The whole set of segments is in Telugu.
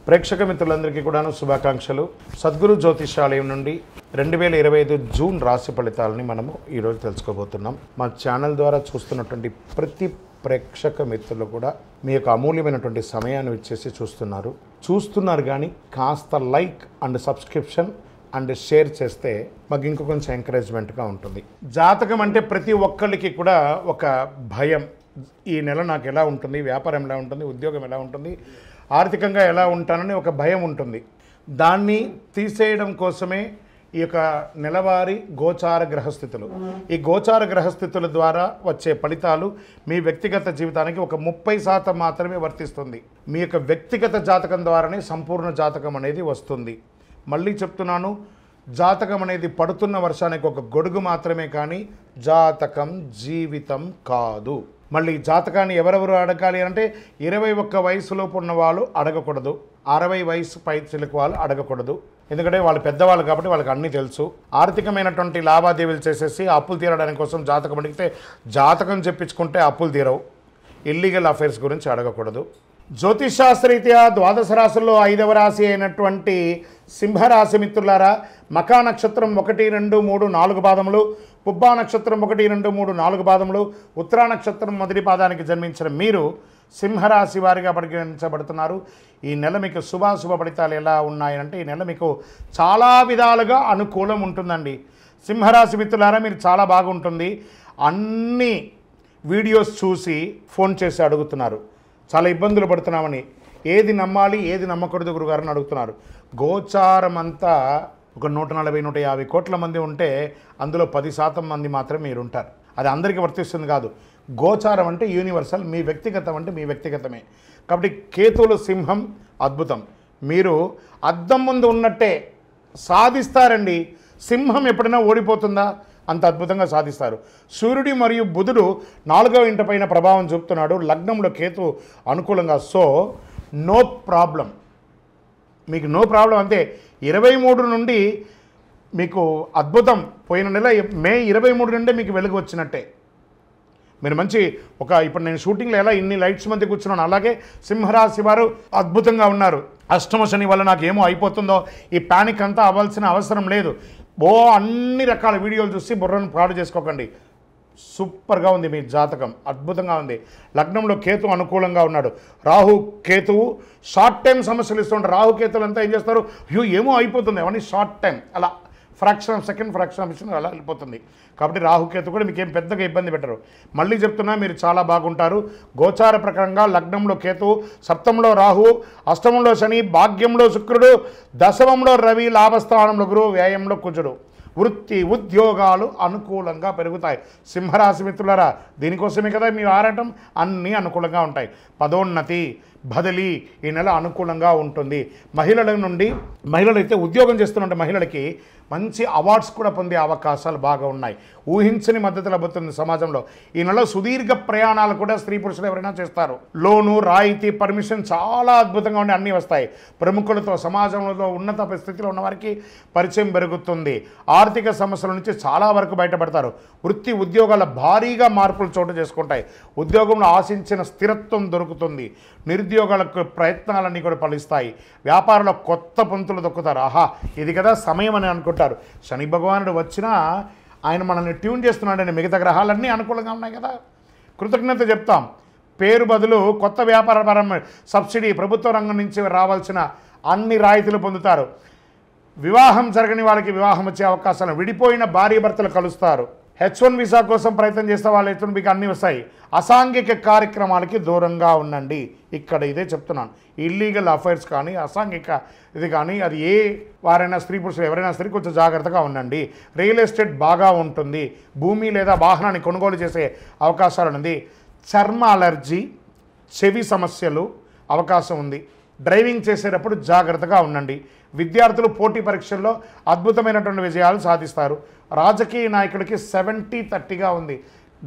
ప్రేక్షక మిత్రులందరికీ కూడాను శుభాకాంక్షలు. సద్గురు జ్యోతిషాలయం నుండి 2025 జూన్ రాశి ఫలితాలని మనము ఈరోజు తెలుసుకోబోతున్నాం. మా ఛానల్ ద్వారా చూస్తున్నటువంటి ప్రతి ప్రేక్షక మిత్రులు కూడా మీ యొక్క అమూల్యమైనటువంటి సమయాన్ని ఇచ్చేసి చూస్తున్నారు కానీ కాస్త like and subscription and share చేస్తే మాకు ఇంకో కొంచెం ఎంకరేజ్మెంట్గా ఉంటుంది. జాతకం అంటే ప్రతి ఒక్కరికి కూడా ఒక భయం. ఈ నెల నాకు ఎలా ఉంటుంది, వ్యాపారం ఎలా ఉంటుంది, ఉద్యోగం ఎలా ఉంటుంది, ఆర్థికంగా ఎలా ఉంటానని ఒక భయం ఉంటుంది. దాన్ని తీసేయడం కోసమే ఈ యొక్క నెలవారీ గోచార గ్రహస్థితులు. ఈ గోచార గ్రహస్థితుల ద్వారా వచ్చే ఫలితాలు మీ వ్యక్తిగత జీవితానికి ఒక 30% మాత్రమే వర్తిస్తుంది. మీ యొక్క వ్యక్తిగత జాతకం ద్వారానే సంపూర్ణ జాతకం అనేది వస్తుంది. మళ్ళీ చెప్తున్నాను, జాతకం అనేది పడుతున్న వర్షానికి ఒక గొడుగు మాత్రమే, కానీ జాతకం జీవితం కాదు. మళ్ళీ జాతకాన్ని ఎవరెవరు అడగాలి అంటే 21 వయసులోపు ఉన్న వాళ్ళు అడగకూడదు, 60 వయసు పై చిలుకు వాళ్ళు అడగకూడదు. ఎందుకంటే వాళ్ళు పెద్దవాళ్ళు కాబట్టి వాళ్ళకి అన్నీ తెలుసు. ఆర్థికమైనటువంటి లావాదేవీలు చేసేసి అప్పులు తీరడానికి కోసం జాతకం అడిగితే జాతకం చెప్పించుకుంటే అప్పులు తీరవు. ఇల్లీగల్ అఫైర్స్ గురించి అడగకూడదు. జ్యోతిషాస్త్రరీత్యా ద్వాదశ రాశుల్లో 5వ రాశి అయినటువంటి సింహరాశి మిత్రులారా, మకా నక్షత్రం 1, 2, 3, 4 పాదములు, పుబ్బా నక్షత్రం 1, 2, 3, 4 పాదములు, ఉత్తరా నక్షత్రం మొదటి పాదానికి జన్మించిన మీరు సింహరాశి వారిగా పరిగణించబడుతున్నారు. ఈ నెల మీకు శుభాశుభ ఫలితాలు ఎలా ఉన్నాయంటే, ఈ నెల మీకు చాలా విధాలుగా అనుకూలం ఉంటుందండి. సింహరాశి మిత్రులారా, మీరు చాలా బాగుంటుంది. అన్ని వీడియోస్ చూసి ఫోన్ చేసి అడుగుతున్నారు, చాలా ఇబ్బందులు పడుతున్నామని. ఏది నమ్మాలి, ఏది నమ్మకూడదు గురుగారని అడుగుతున్నారు. గోచారం అంతా ఒక 140-150 కోట్ల మంది ఉంటే అందులో 10% మంది మాత్రమే మీరు ఉంటారు. అది అందరికీ వర్తిస్తుంది కాదు. గోచారం అంటే యూనివర్సల్, మీ వ్యక్తిగతం అంటే మీ వ్యక్తిగతమే. కాబట్టి కేతువులు సింహం అద్భుతం. మీరు అద్దం ముందు ఉన్నట్టే సాధిస్తారండి. సింహం ఎప్పుడైనా ఓడిపోతుందా? అంత అద్భుతంగా సాధిస్తారు. సూర్యుడి మరియు బుధుడు 4వ ఇంట పైన ప్రభావం చూపుతున్నాడు. లగ్నంలో కేతు అనుకూలంగా. సో నో ప్రాబ్లం, మీకు నో ప్రాబ్లం. అంతే. 23 నుండి మీకు అద్భుతం. పోయిన నెల మే 23 నుండే మీకు వెలుగు వచ్చినట్టే. మీరు మంచి ఇప్పుడు నేను షూటింగ్లో ఎలా ఇన్ని లైట్స్ మధ్య కూర్చున్నాను, అలాగే సింహరాశి వారు అద్భుతంగా ఉన్నారు. అష్టమ శని వల్ల నాకు ఏమో అయిపోతుందో ఈ ప్యానిక్ అంతా అవ్వాల్సిన అవసరం లేదు. అన్ని రకాల వీడియోలు చూసి బుర్రను పాడు చేసుకోకండి. సూపర్గా ఉంది మీ జాతకం, అద్భుతంగా ఉంది. లగ్నంలో కేతు అనుకూలంగా ఉన్నాడు. రాహు కేతువు షార్ట్ టైం సమస్యలు ఇస్తుంటారు. రాహు కేతువులు అంతా ఏం చేస్తారు, ఏమో అయిపోతుంది అవన్నీ షార్ట్ టైం, అలా ఫ్రాక్షన్ ఆఫ్ సెకండ్ అలా వెళ్ళిపోతుంది. కాబట్టి రాహుకేతు కూడా మీకేం పెద్దగా ఇబ్బంది పెట్టరు. మళ్ళీ చెప్తున్నా, మీరు చాలా బాగుంటారు. గోచార ప్రకారంగా లగ్నంలో కేతు, సప్తమంలో రాహు, అష్టమంలో శని, భాగ్యంలో శుక్రుడు, దశమంలో రవి, లాభస్థానంలో గురువు, వ్యయంలో కుజుడు. వృత్తి ఉద్యోగాలు అనుకూలంగా పెరుగుతాయి. సింహరాశి మిత్రులారా, దీనికోసమే కదా మీ ఆరాటం. అన్నీ అనుకూలంగా ఉంటాయి. పదోన్నతి, బదిలీ ఈ నెల అనుకూలంగా ఉంటుంది. మహిళలైతే ఉద్యోగం చేస్తున్న మహిళలకి మంచి అవార్డ్స్ కూడా పొందే అవకాశాలు బాగా ఉన్నాయి. ఊహించని మద్దతు లభిస్తుంది సమాజంలో. ఈ నెల సుదీర్ఘ ప్రయాణాలు కూడా స్త్రీ పురుషులు ఎవరైనా చేస్తారు. లోను, రాయితీ, పర్మిషన్ చాలా అద్భుతంగా ఉండి అన్నీ వస్తాయి. ప్రముఖులతో, సమాజంలో ఉన్నత స్థితిలో ఉన్న వారికి పరిచయం పెరుగుతుంది. ఆర్థిక సమస్యల నుంచి చాలా వరకు బయటపడతారు. వృత్తి ఉద్యోగాల భారీగా మార్పులు చోటు చేసుకుంటాయి. ఉద్యోగంలో ఆశించిన స్థిరత్వం దొరుకుతుంది. నిరుద్యోగాలకు ప్రయత్నాలన్నీ కూడా ఫలిస్తాయి. వ్యాపారంలో కొత్త పంతులు దొక్కుతారు. ఇది కదా సమయం అని అనుకుంటారు. శని భగవానుడు వచ్చినా ఆయన మనల్ని ట్యూన్ చేస్తున్నాడని. మిగతా గ్రహాలన్నీ అనుకూలంగా ఉన్నాయి కదా, కృతజ్ఞత చెప్తాం. పేరు బదులు కొత్త వ్యాపారపరమైన సబ్సిడీ, ప్రభుత్వ రంగం నుంచి రావాల్సిన అన్ని రాయితీలు పొందుతారు. వివాహం జరగని వాళ్ళకి వివాహం వచ్చే అవకాశాలు, విడిపోయిన భార్య భర్తలు కలుస్తారు. H1 వీసా కోసం ప్రయత్నం చేస్తే వాళ్ళు మీకు అన్నీ వస్తాయి. అసాంఘిక కార్యక్రమాలకి దూరంగా ఉండండి. ఇక్కడ ఇదే చెప్తున్నాను. ఇల్లీగల్ అఫైర్స్ కానీ, అసాంఘిక ఇది కానీ, అది ఏ వారైనా స్త్రీ పురుషులు ఎవరైనా సరే కొంచెం జాగ్రత్తగా ఉండండి. రియల్ ఎస్టేట్ బాగా ఉంటుంది. భూమి లేదా వాహనాన్ని కొనుగోలు చేసే అవకాశాలు ఉంది. చర్మ అలర్జీ, చెవి సమస్యలు అవకాశం ఉంది. డ్రైవింగ్ చేసేటప్పుడు జాగ్రత్తగా ఉండండి. విద్యార్థులు పోటీ పరీక్షల్లో అద్భుతమైనటువంటి విజయాలు సాధిస్తారు. రాజకీయ నాయకుడికి 70-30గా ఉంది.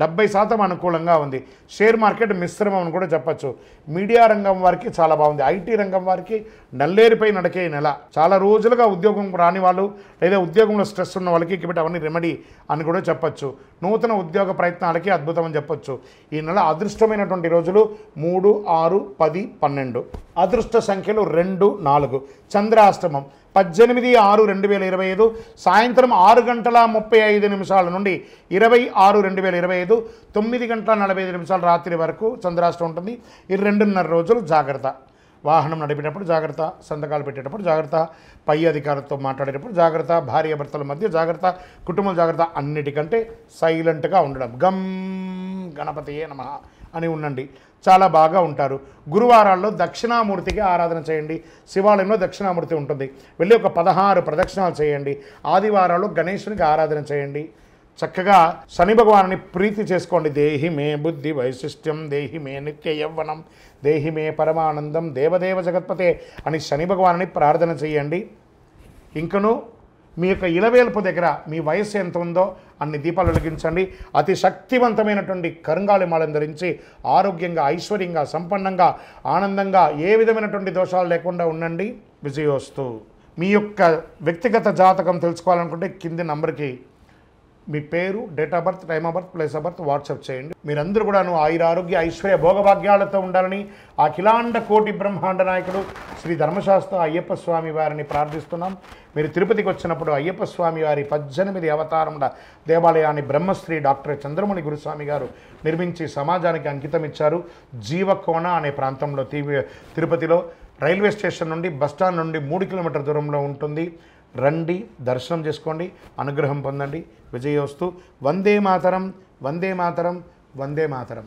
70% అనుకూలంగా ఉంది. షేర్ మార్కెట్ మిశ్రమం అని కూడా చెప్పచ్చు. మీడియా రంగం వారికి చాలా బాగుంది. ఐటీ రంగం వారికి నల్లేరిపై నడికే నెల. చాలా రోజులుగా ఉద్యోగం రాని వాళ్ళు లేదా ఉద్యోగంలో స్ట్రెస్ ఉన్న వాళ్ళకి ఇక్కడ అవన్నీ రెమెడీ అని కూడా చెప్పచ్చు. నూతన ఉద్యోగ ప్రయత్నాలకి అద్భుతం అని చెప్పొచ్చు. ఈ నెల అదృష్టమైనటువంటి రోజులు 3, 6, 10, 12. అదృష్ట సంఖ్యలు 2, 4. చంద్రాష్టమం 18/6/2025 సాయంత్రం 6:35 నుండి 20/6/2025 9:45 రాత్రి వరకు చంద్రాష్టమం ఉంటుంది. ఈ 2.5 రోజులు జాగ్రత్త. వాహనం నడిపేటప్పుడు జాగ్రత్త, సంతకాలు పెట్టేటప్పుడు జాగ్రత్త, పై అధికారులతో మాట్లాడేటప్పుడు జాగ్రత్త, భార్యాభర్తల మధ్య జాగ్రత్త, కుటుంబం జాగ్రత్త. అన్నిటికంటే సైలెంట్గా ఉండడం. గమ్ గణపతియే నమః అని ఉండండి, చాలా బాగా ఉంటారు. గురువారాల్లో దక్షిణామూర్తికి ఆరాధన చేయండి. శివాలయంలో దక్షిణామూర్తి ఉంటుంది, వెళ్ళి ఒక 16 ప్రదక్షిణాలు చేయండి. ఆదివారాల్లో గణేశునికి ఆరాధన చేయండి. చక్కగా శని భగవాన్ని ప్రీతి చేసుకోండి. దేహి మే బుద్ధి వైశిష్ట్యం, దేహి మే నిత్య యవ్వనం, దేహి మే పరమానందం, దేవదేవ జగత్పతే అని శని భగవాన్ని ప్రార్థన చేయండి. ఇంకను మీ యొక్క ఇలవేల్పు దగ్గర మీ వయస్సు ఎంత ఉందో అన్ని దీపాలు వెలిగించండి. అతి శక్తివంతమైనటువంటి కరుంగాళిమాలను ధరించి ఆరోగ్యంగా, ఐశ్వర్యంగా, సంపన్నంగా, ఆనందంగా, ఏ విధమైనటువంటి దోషాలు లేకుండా ఉండండి. విజయోస్తు. మీ యొక్క వ్యక్తిగత జాతకం తెలుసుకోవాలనుకుంటే కింది నంబర్కి మీ పేరు, date of birth, time of birth, place of birth WhatsApp చేయండి. మీరందరూ కూడాను ఆయుర ఆరోగ్య ఐశ్వర్య భోగభాగ్యాలతో ఉండాలని అఖిలాండ కోటి బ్రహ్మాండ నాయకుడు శ్రీ ధర్మశాస్త్ర అయ్యప్ప స్వామి వారిని ప్రార్థిస్తున్నాం. మీరు తిరుపతికి వచ్చినప్పుడు అయ్యప్ప స్వామి వారి 18 అవతారముల దేవాలయాన్ని బ్రహ్మశ్రీ డాక్టర్ చంద్రమణి గురుస్వామి గారు నిర్మించి సమాజానికి అంకితం ఇచ్చారు. జీవకోణ అనే ప్రాంతంలో తిరుపతిలో రైల్వే స్టేషన్ నుండి బస్టాండ్ నుండి 3 కిలోమీటర్ల దూరంలో ఉంటుంది. రండి, దర్శనం చేసుకోండి, అనుగ్రహం పొందండి. విజయోస్తు. వందే మాతరం, వందే మాతరం, వందే మాతరం.